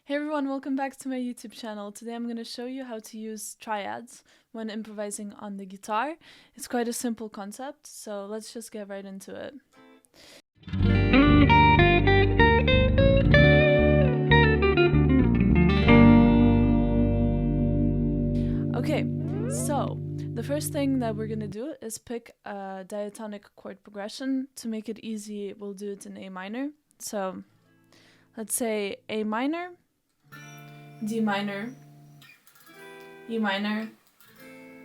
Hey everyone, welcome back to my YouTube channel. Today I'm going to show you how to use triads when improvising on the guitar. It's quite a simple concept, so let's just get right into it. Okay, so the first thing that we're going to do is pick a diatonic chord progression. To make it easy, we'll do it in A minor. So let's say A minor, D minor, E minor,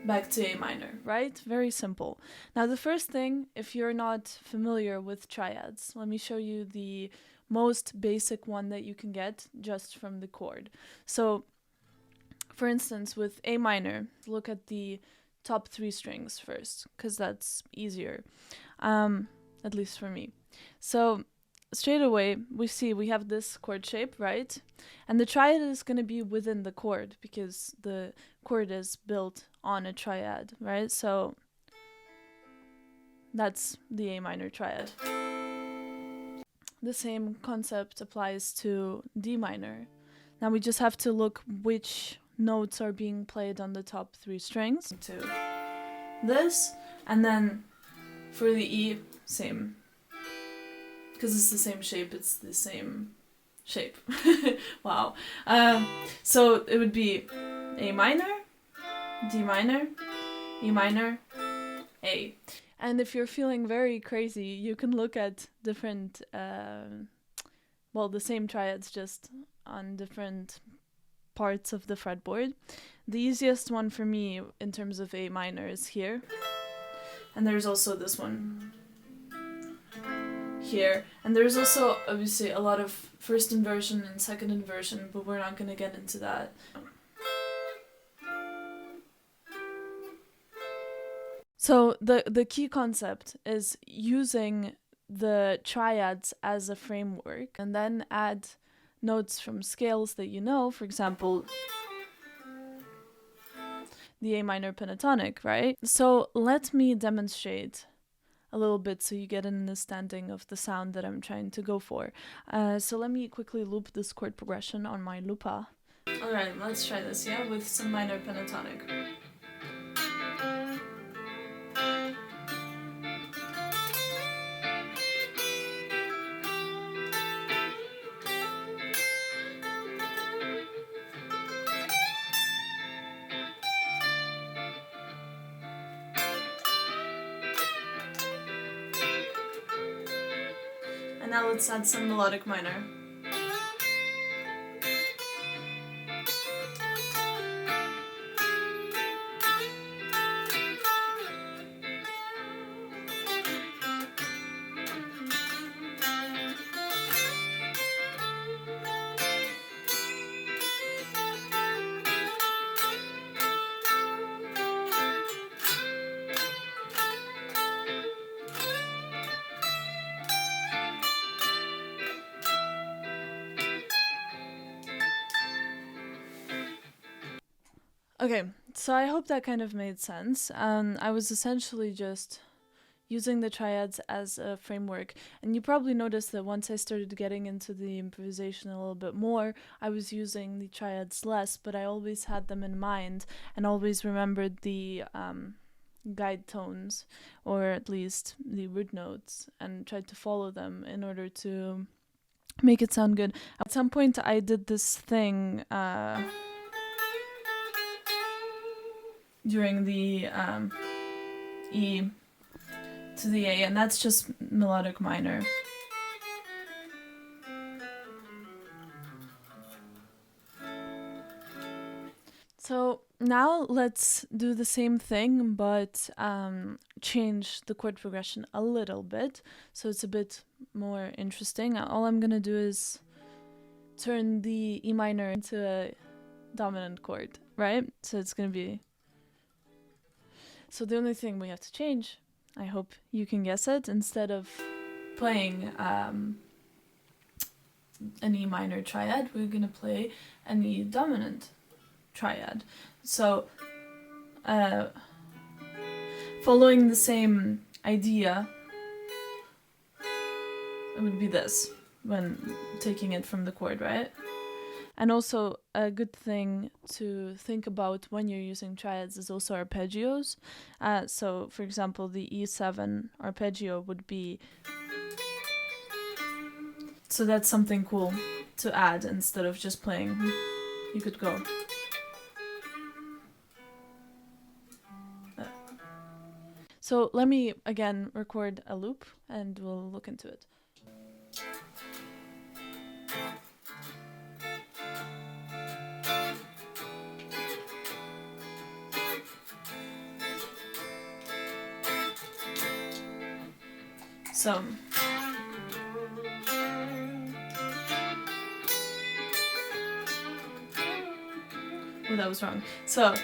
back to A minor, right? Very simple. Now the first thing, if you're not familiar with triads, let me show you the most basic one that you can get just from the chord. So for instance, with A minor, look at the top 3 strings first, because that's easier, at least for me. So straight away, we have this chord shape, right? And the triad is going to be within the chord because the chord is built on a triad, right? So that's the A minor triad. The same concept applies to D minor. Now we just have to look which notes are being played on the top 3 strings to this, and then for the E, same. Because it's the same shape, it's the same shape. Wow. So it would be A minor, D minor, E minor, A. And if you're feeling very crazy, you can look at different, the same triads just on different parts of the fretboard. The easiest one for me in terms of A minor is here. And there's also this one here. And there's also obviously a lot of first inversion and second inversion, but we're not going to get into that. So the key concept is using the triads as a framework and then add notes from scales that you know, for example, the A minor pentatonic, right? So let me demonstrate a little bit so you get an understanding of the sound that I'm trying to go for. So let me quickly loop this chord progression on my looper. Alright, let's try this, yeah, with some minor pentatonic. And now let's add some melodic minor. Okay, so I hope that kind of made sense. I was essentially just using the triads as a framework, and you probably noticed that once I started getting into the improvisation a little bit more, I was using the triads less, but I always had them in mind and always remembered the guide tones, or at least the root notes, and tried to follow them in order to make it sound good. At some point I did this thing during the E to the A, and that's just melodic minor. So now let's do the same thing, but change the chord progression a little bit, so it's a bit more interesting. All I'm gonna do is turn the E minor into a dominant chord, right? So it's gonna be... So the only thing we have to change, I hope you can guess it, instead of playing an E minor triad, we're gonna play an E dominant triad. So following the same idea, it would be this when taking it from the chord, right? And also a good thing to think about when you're using triads is also arpeggios. So for example, the E7 arpeggio would be, so that's something cool to add instead of just playing. You could go. So let me again record a loop and we'll look into it. So oh, that was wrong. So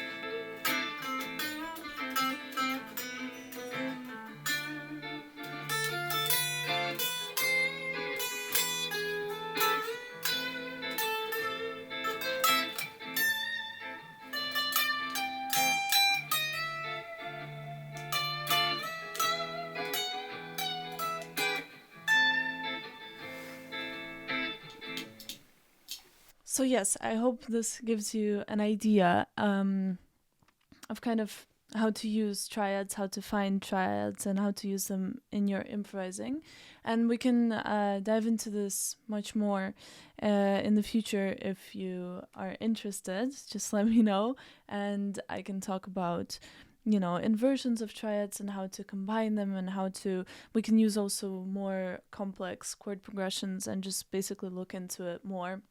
So yes, I hope this gives you an idea of kind of how to use triads, how to find triads, and how to use them in your improvising. And we can dive into this much more in the future if you are interested. Just let me know, and I can talk about, you know, inversions of triads and how to combine them, and how to, we can use also more complex chord progressions and just basically look into it more.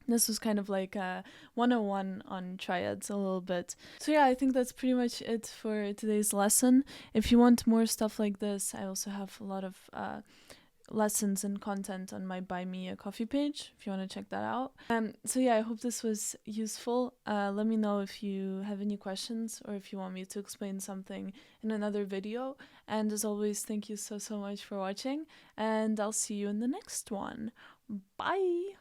This was kind of like a 101 on triads a little bit. So yeah, I think that's pretty much it for today's lesson. If you want more stuff like this, I also have a lot of lessons and content on my Buy Me a Coffee page, if you want to check that out. So yeah, I hope this was useful. Let me know if you have any questions or if you want me to explain something in another video. And as always, thank you so much for watching, and I'll see you in the next one. Bye!